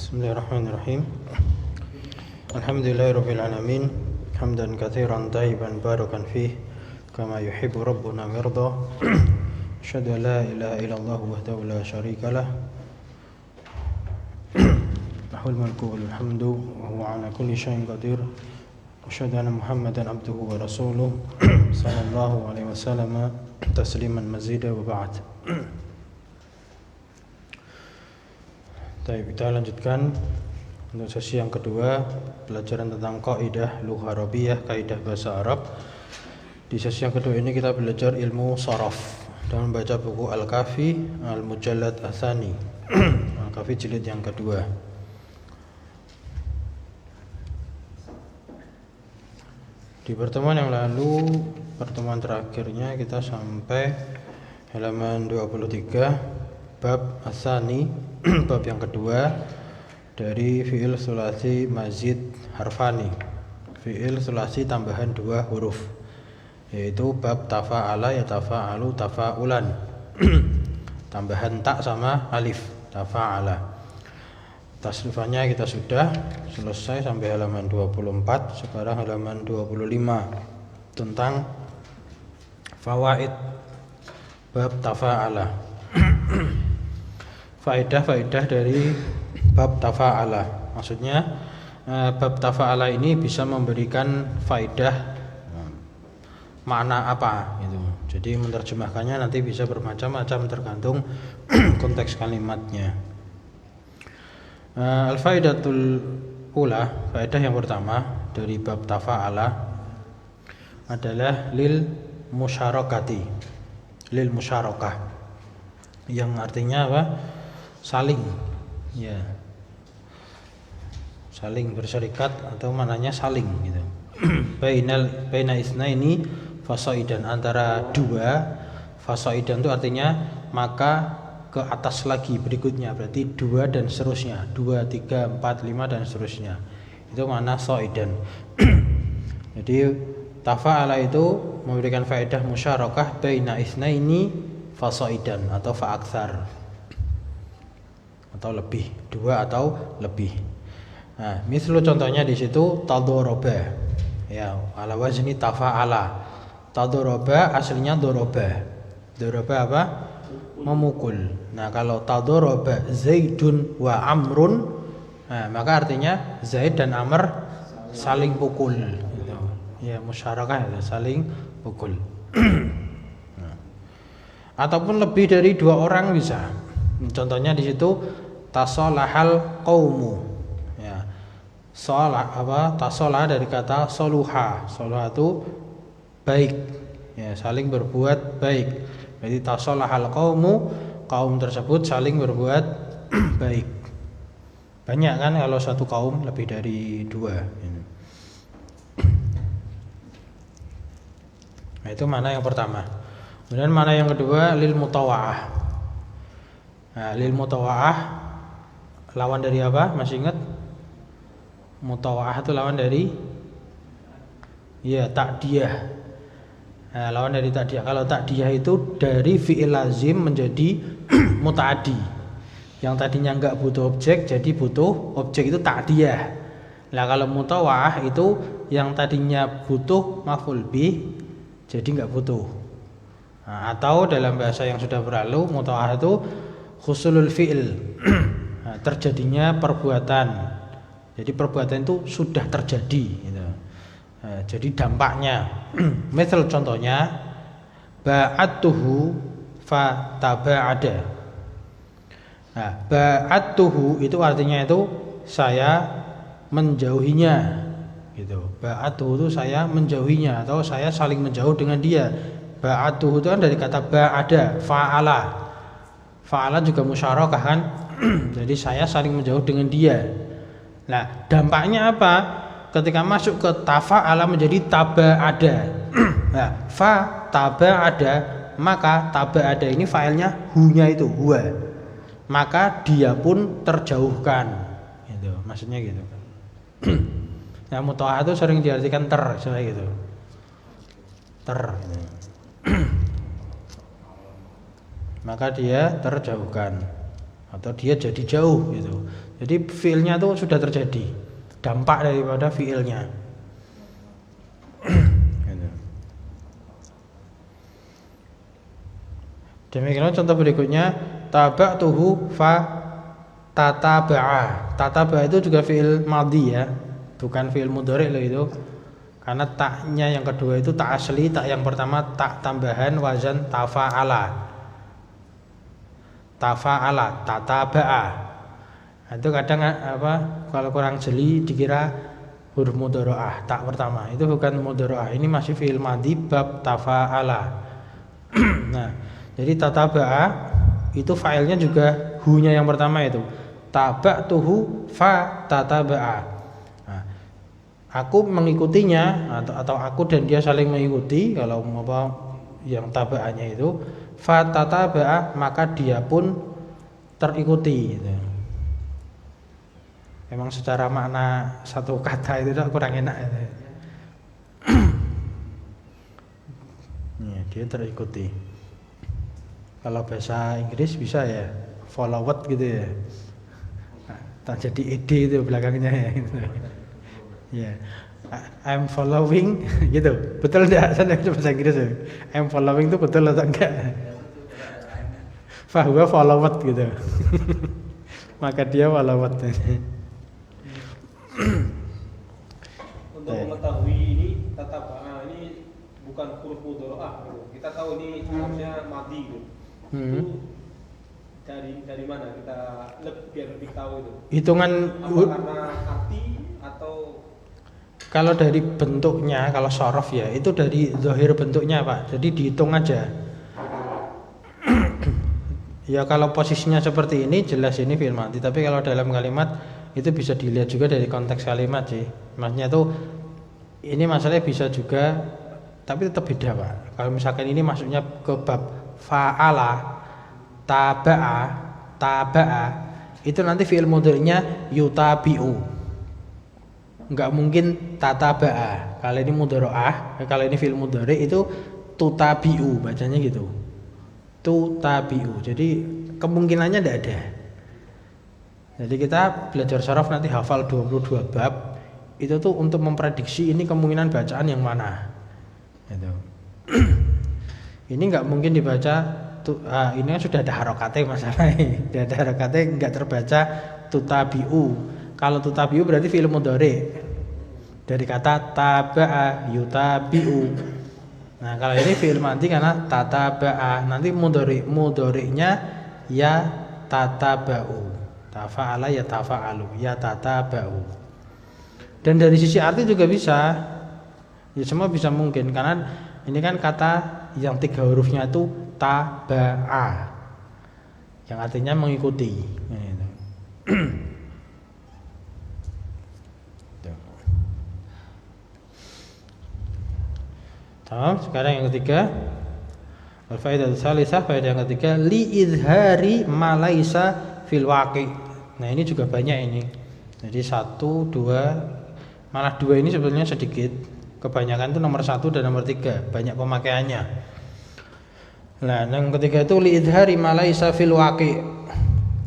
Bismillahirrahmanirrahim. Alhamdulillahirabbil alamin. Hamdan katsiran tayyiban barakan fih kama yuhibbu rabbuna wirda. Asyhadu an la ilaha illallah wahdahu la syarikalah. Lahul mulku wal hamdu wa huwa ala kulli syai'in qadir. Asyhadu anna Muhammadan abduhu wa rasuluh sallallahu alaihi wasallam tasliman mazida wa ba'd. Baik, kita lanjutkan untuk sesi yang kedua, pelajaran tentang kaidah lugha Arabiyah, kaidah bahasa Arab. Di sesi yang kedua ini kita belajar ilmu sharaf dan membaca buku Al-Kafi Al-Mujallad Ats-Tsani. Al-Kafi jilid yang kedua. Di pertemuan yang lalu, pertemuan terakhirnya kita sampai halaman 23 bab Ats-Tsani, bab yang kedua dari fi'il sulasi mazid harfani, fi'il sulasi tambahan dua huruf, yaitu bab tafa'ala yatafa'alu tafa'ulan, tambahan tak sama alif, tafa'ala. Tasrifannya kita sudah selesai sampai halaman 24, sekarang halaman 25 tentang fawaid bab tafa'ala. Faedah-faedah dari bab tafa'ala. Maksudnya bab tafa'ala ini bisa memberikan faedah makna apa gitu. Jadi menerjemahkannya nanti bisa bermacam-macam tergantung konteks kalimatnya. Al-faidatul ula, faedah yang pertama dari bab tafa'ala adalah lil musyarakati, lil musyarakah, yang artinya apa? Saling, ya, saling berserikat atau mananya saling gitu. Baina isnaini fasaidan, antara dua, fasaidan itu artinya maka ke atas lagi berikutnya, berarti dua dan seterusnya, 2, 3, 4, 5 dan seterusnya, itu mana saidan. Jadi tafa'ala itu memberikan faedah musyarakah baina isnaini fasaidan atau fa'aktsar, atau lebih, dua atau lebih. Nah, misal contohnya di situ tadoroba, ya, ala wazni tafa'ala. Tadoroba aslinya doroba. Doroba apa? Memukul. Nah, kalau tadoroba Zaidun wa Amrun, nah, maka artinya Zaid dan Amr saling pukul. Gitu. Ya, musyarakah ya, saling pukul. Nah. Ataupun lebih dari dua orang bisa. Contohnya di situ tasolahal qaumu, ya, solah apa? Tasolah dari kata soluha. Soluha itu baik, ya, saling berbuat baik. Jadi tasolahal qaumu, kaum tersebut saling berbuat baik. Banyak kan kalau satu kaum lebih dari dua. Nah, itu mana yang pertama. Kemudian mana yang kedua, lil mutawa'ah. Nah, lil mutawa'ah lawan dari apa? Masih ingat? Mutawa'ah itu lawan dari, ya, ta'diyah. Nah, lawan dari ta'diyah. Kalau ta'diyah itu dari fi'il lazim menjadi muta'addi. Yang tadinya enggak butuh objek jadi butuh objek, itu ta'diyah. Nah, kalau mutawa'ah itu yang tadinya butuh maf'ul bih jadi enggak butuh. Nah, atau dalam bahasa yang sudah berlalu, mutawa'ah itu husulul fi'il. Nah, terjadinya perbuatan. Jadi perbuatan itu sudah terjadi gitu. Nah, jadi dampaknya. Misal contohnya ba'atuhu fa taba'ada. Nah, ba'atuhu itu artinya itu saya menjauhinya gitu. Ba'atuhu itu saya menjauhinya atau saya saling menjauh dengan dia. Ba'atuhu itu kan dari kata ba'ada, fa'ala. Fa'ala juga musyarakah kan? Jadi saya saling menjauh dengan dia. Nah, dampaknya apa? Ketika masuk ke tafa'ala menjadi taba'ada. Nah, fa taba'ada, maka taba'ada ini failnya hu-nya itu, huwa. Maka dia pun terjauhkan. Gitu, maksudnya gitu. Nah, mutawa'ah itu sering diartikan ter, seperti gitu. Ter. Gitu. Maka dia terjauhkan. atau dia jadi jauh gitu. Jadi fiilnya itu sudah terjadi, dampak daripada fiilnya. Gitu. Demikian contoh berikutnya, taba'tuhu fa tataba'a. Tataba'a itu juga fiil madhi ya, bukan fiil mudhari loh itu. Karena taknya yang kedua itu tak asli, tak yang pertama tak tambahan wazan tafa'ala. Tafa'ala, tataba'a. Itu kadang kalau kurang jeli dikira huruf mudhari'ah, tak pertama. Itu bukan mudhari'ah, ini masih fiil madhi bab tafa'ala. Nah, jadi tataba'a itu failnya juga hu-nya yang pertama itu. Taba'tuhu fa tataba'a. Aku mengikutinya atau aku dan dia saling mengikuti. Kalau yang taba'anya itu fa tataba'a, maka dia pun terikuti gitu. Memang secara makna satu kata itu kurang enak gitu. Ya, dia terikuti. Kalau bahasa Inggris bisa ya followed gitu ya. Tak jadi ed itu belakangnya ya gitu. Ya, I'm following gitu. Betul enggak? Saya bahasa Inggris ya. I'm following itu betul atau enggak? Fahuwa followed gitu. Maka dia followed. Untuk mengetahui ini tataba'a ini bukan huruf mudhari'ah gitu. Kita tahu ini harusnya madhi gitu. Itu dari mana kita biar lebih tahu itu? Hitungan karena arti atau kalau dari bentuknya, kalau sorof ya, itu dari zahir bentuknya Pak. Jadi dihitung aja. Ya kalau posisinya seperti ini jelas ini fi'il madhi. Tapi kalau dalam kalimat itu bisa dilihat juga dari konteks kalimat sih. Maksudnya tuh ini masalahnya bisa juga, tapi tetap beda Pak. Kalau misalkan ini masuknya ke bab fa'ala, taba'a, itu nanti fi'il mudhari'nya yutabi'u. Enggak mungkin tataba'a. Kalau ini mudhari'ah, kalau ini fi'il mudhari' itu tutabi'u, bacanya gitu. Tutabi'u. Jadi kemungkinannya tidak ada. Jadi kita belajar sharaf nanti hafal 22 bab. Itu tuh untuk memprediksi ini kemungkinan bacaan yang mana. Gitu. Ini enggak mungkin dibaca ini kan sudah ada harokatnya masalahnya. Sudah ada harokatnya enggak terbaca tutabi'u. Kalau tutabi'u berarti fi'il mudhari' dari kata taba'a yutabi'u. Nah, kalau ini fi'il madhi karena tataba'a, nanti mudhari'nya ya tataba'u. Tafa'ala ya tafa'alu, ya tataba'u. Dan dari sisi arti juga bisa. Ya semua bisa mungkin karena ini kan kata yang 3 hurufnya itu taba'a. Yang artinya mengikuti. Gitu. Sekarang yang ketiga, al-faidah tsalisah, faedah yang ketiga, li izhari ma laisa fil waqi. Nah, ini juga banyak ini. Jadi 1, 2, malah 2 ini sebenarnya sedikit. Kebanyakan itu nomor 1 dan nomor 3, banyak pemakaiannya. Nah, yang ketiga itu li izhari ma laisa fil waqi.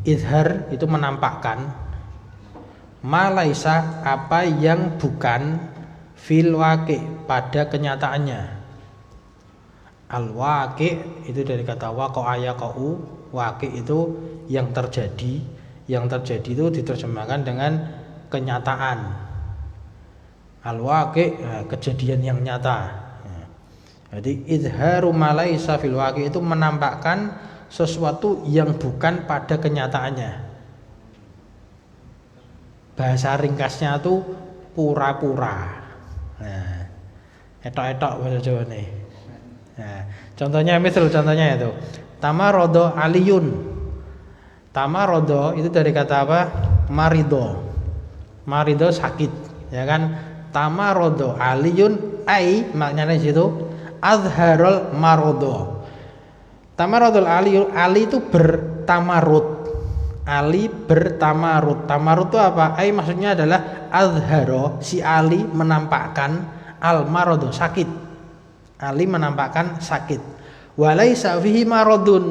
Izhar itu menampakkan, ma laisa apa yang bukan, fil waqi pada kenyataannya. Al waqi itu dari kata waqa'a yaqa'u, waqi itu yang terjadi. Yang terjadi itu diterjemahkan dengan kenyataan. Al waqi kejadian yang nyata. Jadi izharu ma laisa fil waqi itu menampakkan sesuatu yang bukan pada kenyataannya. Bahasa ringkasnya itu pura-pura. Nah, etok-etok bahasa Jawa nih. Nah, contohnya itu tamarodo aliyun. Tamarodo itu dari kata apa? Marido. Marido sakit, ya kan? Tamarodo aliyun ai maknanya di situ azharul marodo. Tamarodul aliyun, ali itu bertamarut. Ali bertamarut. Tamarut itu apa? Ai maksudnya adalah azharo, si Ali menampakkan al marodo, sakit. Ali menampakkan sakit. Walaisa fihi marodun.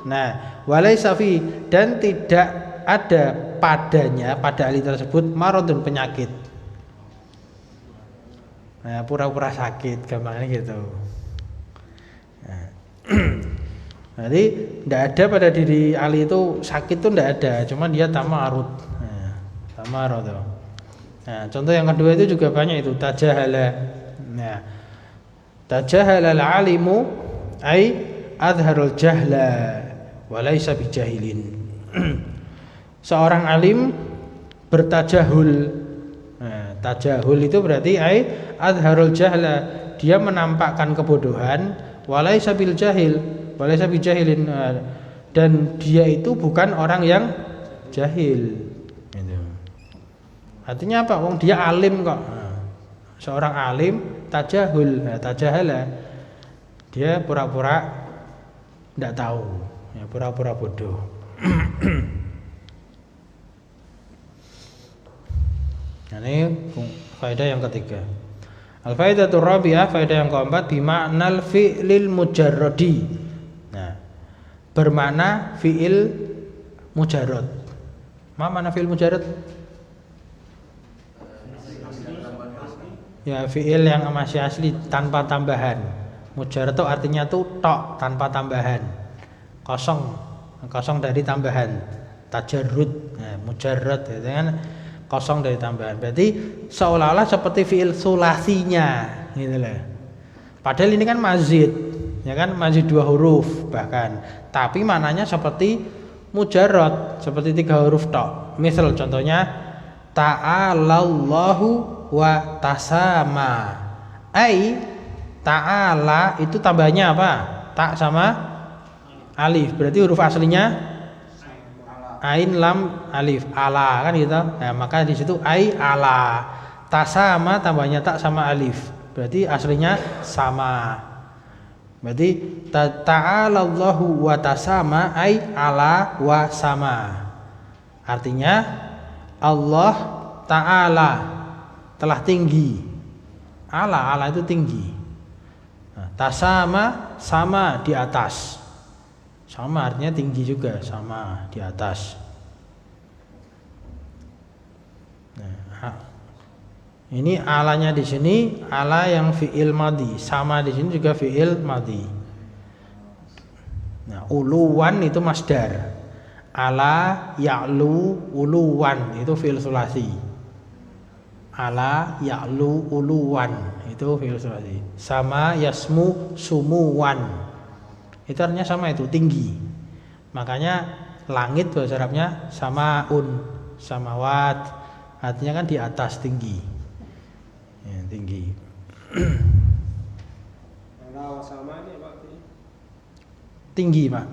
Nah, Walaisa fi, dan tidak ada padanya, pada ahli tersebut, maradun, penyakit. Nah, pura-pura sakit, gampangnya gitu. Nah. Jadi tidak ada pada diri ahli itu sakit itu tidak ada, cuma dia tamarud. Nah, tamarud. Nah, contoh yang kedua itu juga banyak itu tajahala. Nah, tajahala al-alimu ai adharul jahla walaysa bijahilin. Seorang alim bertajahul. Nah, tajahul itu berarti ai adharul jahla, dia menampakkan kebodohan, walaysa bil jahil, walaysa bijahilin, dan dia itu bukan orang yang jahil. Gitu. Artinya apa? Wong dia alim kok. Nah, seorang alim tajahul, tajahala, dia pura-pura tidak tahu, ya, pura-pura bodoh. Ini faedah yang ketiga. Al-faedatur rabi'ah, faedah yang keempat, bima'nal fi'lil mujarradi. Nah, bermakna fi'il mujarrad. Mana fi'il mujarrad? Ya, fi'il yang masih asli tanpa tambahan. Mujarrad itu artinya tuh tok, tanpa tambahan. Kosong dari tambahan. Tajarrud, nah, mujarrad itu kan kosong dari tambahan. Berarti seolah-olah seperti fi'il sulasinya gitu loh. Padahal ini kan mazid, ya kan, mazid 2 huruf bahkan. Tapi maknanya seperti mujarrad, seperti 3 huruf tok. Misal contohnya ta'alallahu wa tasama. Ai ta'ala itu tambahnya apa? Ta sama alif. Berarti huruf aslinya ain lam alif, ala kan gitu. Nah, maka di situ ai ala. Tasama tambahnya tak sama alif. Berarti aslinya sama. Berarti ta'alallahu wa tasama ai ala wa sama. Artinya Allah Ta'ala telah tinggi. Ala itu tinggi. Nah, tasama sama di atas. Sama artinya tinggi juga, sama di atas. Nah, ini alanya di sini ala yang fi'il madhi, sama di sini juga fi'il madhi. Nah, uluwan itu masdar. Ala ya'lu uluwan itu fi'il sulasi. Ala ya'lu uluwan itu fi'il sulasi. Sama yasmu sumuwan. Itu artinya sama, itu tinggi. Makanya langit bahasa Arabnya samaun, samawat, artinya kan di atas, tinggi. Ya, tinggi. Ala sama ini apa artinya? Tinggi, Pak.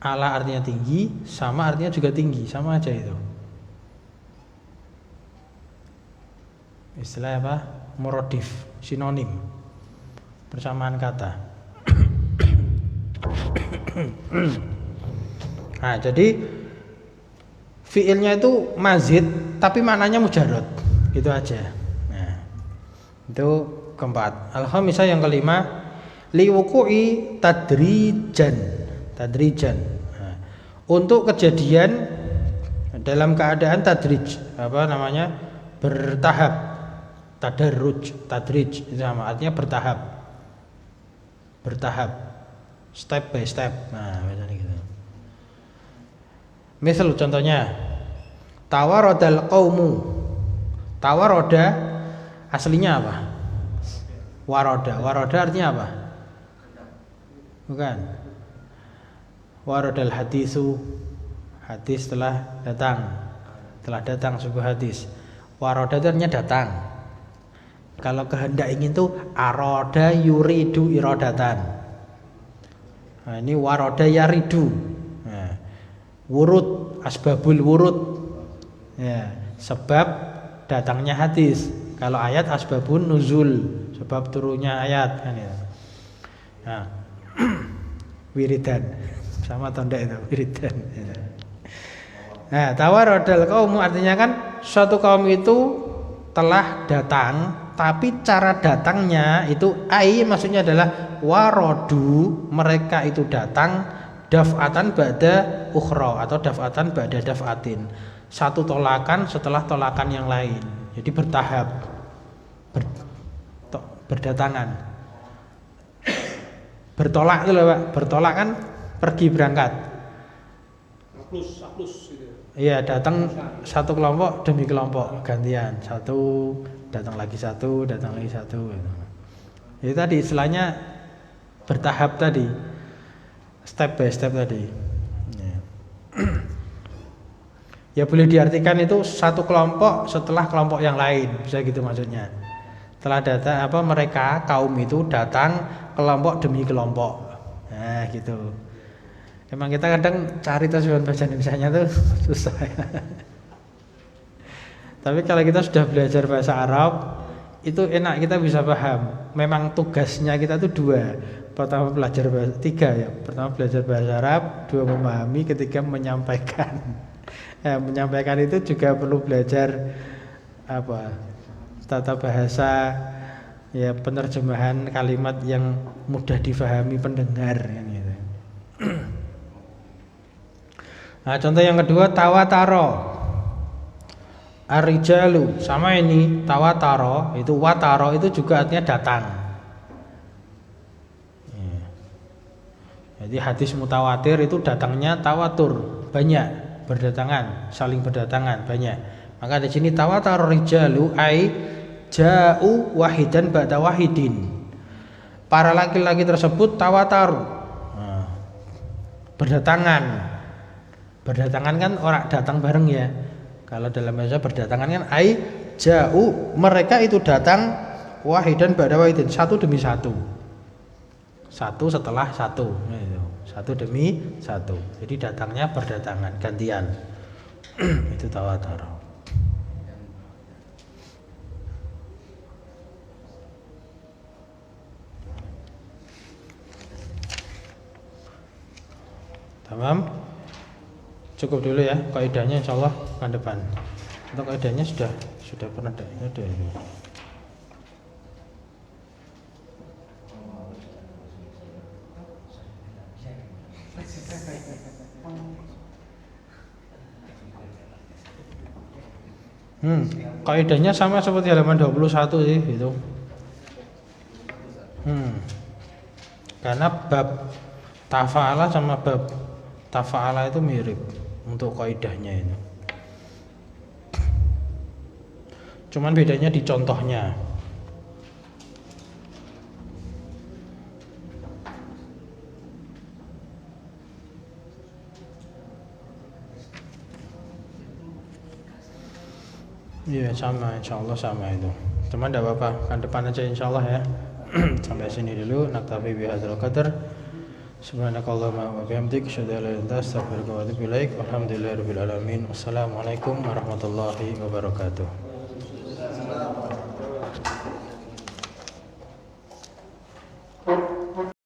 Ala artinya tinggi, sama artinya juga tinggi, sama aja itu. Istilah apa? Muradif, sinonim. Persamaan kata. Nah, jadi fiilnya itu mazid tapi maknanya mujarrad. Gitu aja. Nah, itu keempat. Al-khamisah yang kelima, liwuqu'i tadrijan. Nah, untuk kejadian dalam keadaan tadrij, apa namanya? Bertahap. Tadrij itu sama, artinya bertahap. Step by step. Nah, biasanya gitu. Misal contohnya tawarodal qaumu. Tawaroda aslinya apa? Waroda artinya apa? Bukan. Warodal hadisu. Hadis telah datang sebuah hadis. Waroda itu artinya datang. Kalau kehendak ingin tuh aroda yuridu irodatan. Nah, ini waroda yaridu. Nah, wurud, asbabul wurud. Ya, sebab datangnya hadis. Kalau ayat asbabun nuzul, sebab turunnya ayat kan ya. Nah, wiridan sama tanda itu wiridan. Nah, tawarodal kaum artinya kan suatu kaum itu telah datang, tapi cara datangnya itu ai maksudnya adalah warodu, mereka itu datang daf'atan ba'da ukhra atau daf'atan ba'da daf'atin. Satu tolakan setelah tolakan yang lain. Jadi bertahap. Berdatangan. Bertolak itu loh Pak. Bertolak kan pergi berangkat. Aplus gitu. Iya, datang satu kelompok demi kelompok gantian. Satu datang lagi satu, datang lagi satu. Itu tadi istilahnya bertahap tadi. Step by step tadi. Ya boleh diartikan itu satu kelompok setelah kelompok yang lain, bisa gitu maksudnya. Setelah datang mereka kaum itu datang kelompok demi kelompok. Nah, gitu. Emang kita kadang cari terjemahan bahasa Indonesianya tuh susah ya. Tapi kalau kita sudah belajar bahasa Arab, itu enak, kita bisa paham. Memang tugasnya kita tuh dua. Pertama belajar bahasa, tiga ya. Pertama belajar bahasa Arab, dua memahami, ketiga menyampaikan. Menyampaikan itu juga perlu belajar tata bahasa, ya penerjemahan kalimat yang mudah difahami pendengar kan gitu. Nah, contoh yang kedua tawataro. Ar-rijalu, sama ini tawataro, itu wataro itu juga artinya datang. Jadi hadis mutawatir itu datangnya tawatur, banyak, berdatangan, saling berdatangan, banyak. Maka di sini tawataro rijalu ai ja'u wahidan ba'da wahidin. Para laki-laki tersebut tawataru. Berdatangan. Berdatangan kan orang datang bareng ya. Kalau dalam bahasa berdatangan kan ai ja'u, mereka itu datang wahidan ba'da wahidin, satu demi satu. Satu setelah satu. Satu demi satu. Jadi datangnya berdatangan, gantian. Itu tawataro. Tamam. Cukup dulu ya kaidahnya, insyaallah kan depan. Untuk kaidahnya sudah pernah ada ini. Kaidahnya sama seperti halaman 21 sih gitu. Karena bab tafa'ala sama bab tafa'ala itu mirip untuk kaidahnya itu. Cuman bedanya di contohnya. Iya sama, insyaallah sama itu. Cuman tidak apa-apa, kan depan aja insyaallah ya. Sampai sini dulu. Naktafi bihadzal qadar. Subhanakallahumma wa bihamdika asyhadu an la ilaha illa anta astaghfiruka wa atubu ilaik. Walhamdulillahirabbil alamin. Wassalamualaikum warahmatullahi wabarakatuh.